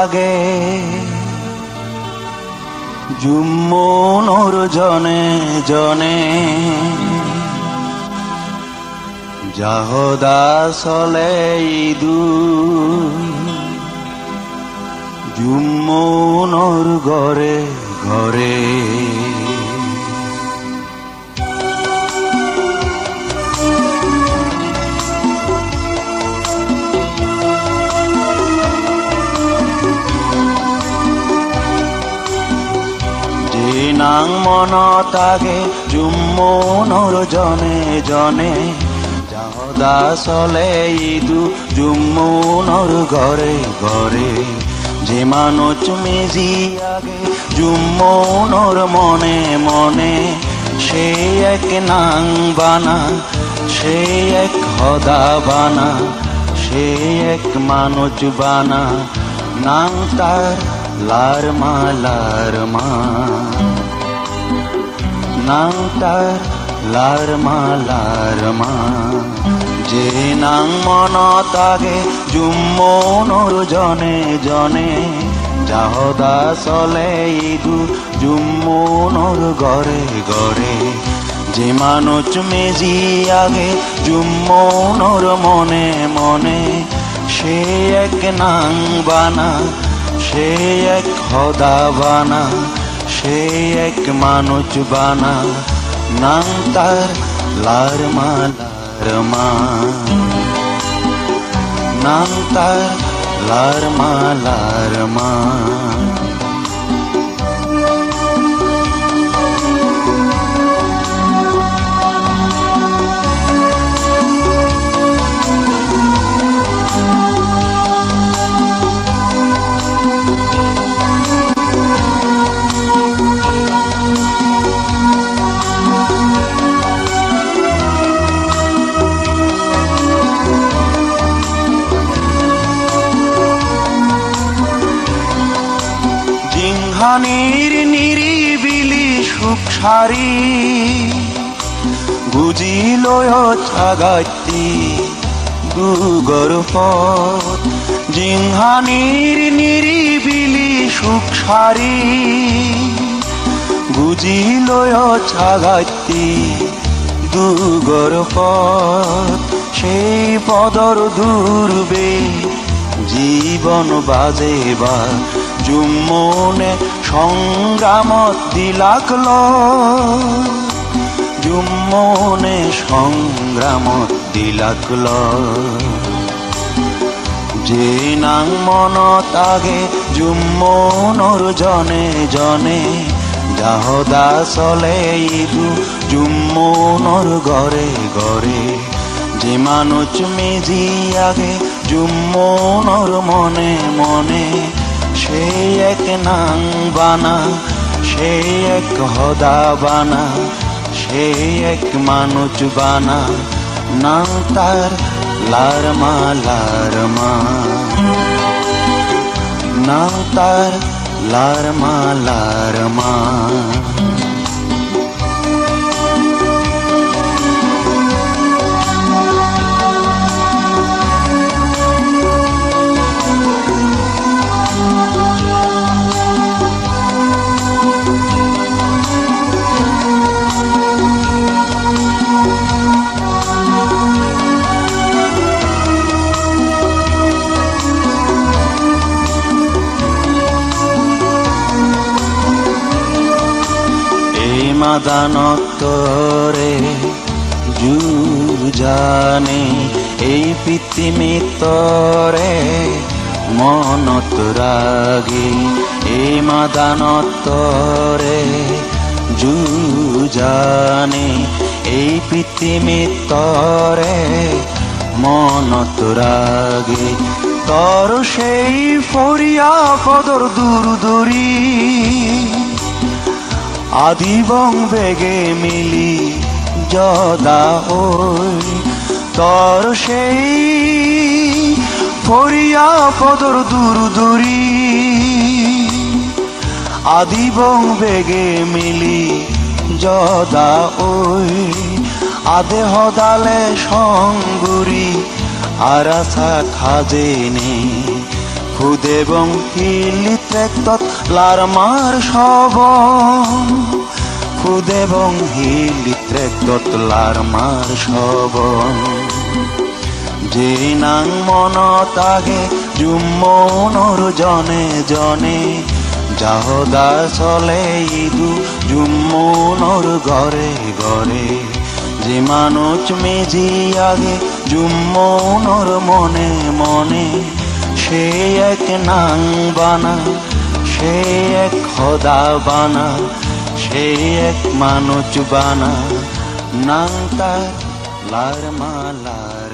তাগে জুম্মুনুর জনে জনে যাহদা চলে দুই জুম্মুনুর ঘরে ঘরে নাং মন তাগে জুম্মুনুর জনে জনে যাহদা চলে ইদু জুম্মুনুর ঘরে ঘরে যে মানুষ মেজি আগে জুম্মুনুর মনে মনে সে এক নাং বানা সে এক হদা বানা সে এক মানুষ বানা নাং তার লারমা লারমা নাং তার লারমা লারমা যে নাং মন তাগে জুম্মুনুর জনে জনে যাহদা চলে ইদু জুম্মুনুর ঘরে ঘরে যে মানুষ মেজি আগে জুম্মুনুর মনে মনে সে এক নাং বানা সে এক হদা বানা সে এক মানুষ বানা নাং তার লারমা লারমা নাং তার লারমা লারমা জিংহানির নিরিবিলি সুখ সারি বুঝিলয় ছাগাতি দুগর পথ জিংহানির নিরিবিলি সুখ সারি বুঝিলয় ছাগাতি দুগর পথ সেই পদর দূরবে জীবন বাজেবা জুম্মুনে সংগ্রামত দিলাকল জুম্মুনে সংগ্রামত দিলাকল যে নাং মন তাগে জুম্মুনুর জনে জনে যাহদা চলে ইদু জুম্মুনুর ঘরে ঘরে যে মানুষ মেজি আগে জুম্মুনুর মনে মনে সে এক নাং বানা সে এক হদা বানা সে এক মানুষ বানা নাং তার লারমা লারমা নাং তার লারমা লারমা মাদানতরে জুজানে এই পৃথিবীতরে মনত রাগি এই মাদানতরে জুজানে এই পৃথিবীতরে মনত রাগি তর সেই ফরিয়া পদর দূর দূরি আদিবং বেগে মিলি যদা ওই তর সেই ফরিয়া পদর দূর দূরি আদিবং বেগে মিলি যদা ওই আদে হদালে সঙ্গুরি আরাসা খাজেনে খুদেবং হিলি ত্ৰেক্তত লাৰমাৰ সব খুদেবং হিলি ত্ৰেক্তত লাৰমাৰ সব যে নাং মনত আগে জুম্মনৰ জনে জনে যাহদা চলে ইদু জুম্মনৰ ঘরে ঘরে যে মানুষ মেজি আগে জুম্মনৰ মনে মনে সে এক নাং বানা সে এক খোদা বানা সে এক মানুষ বানা নাং তার লারমা লার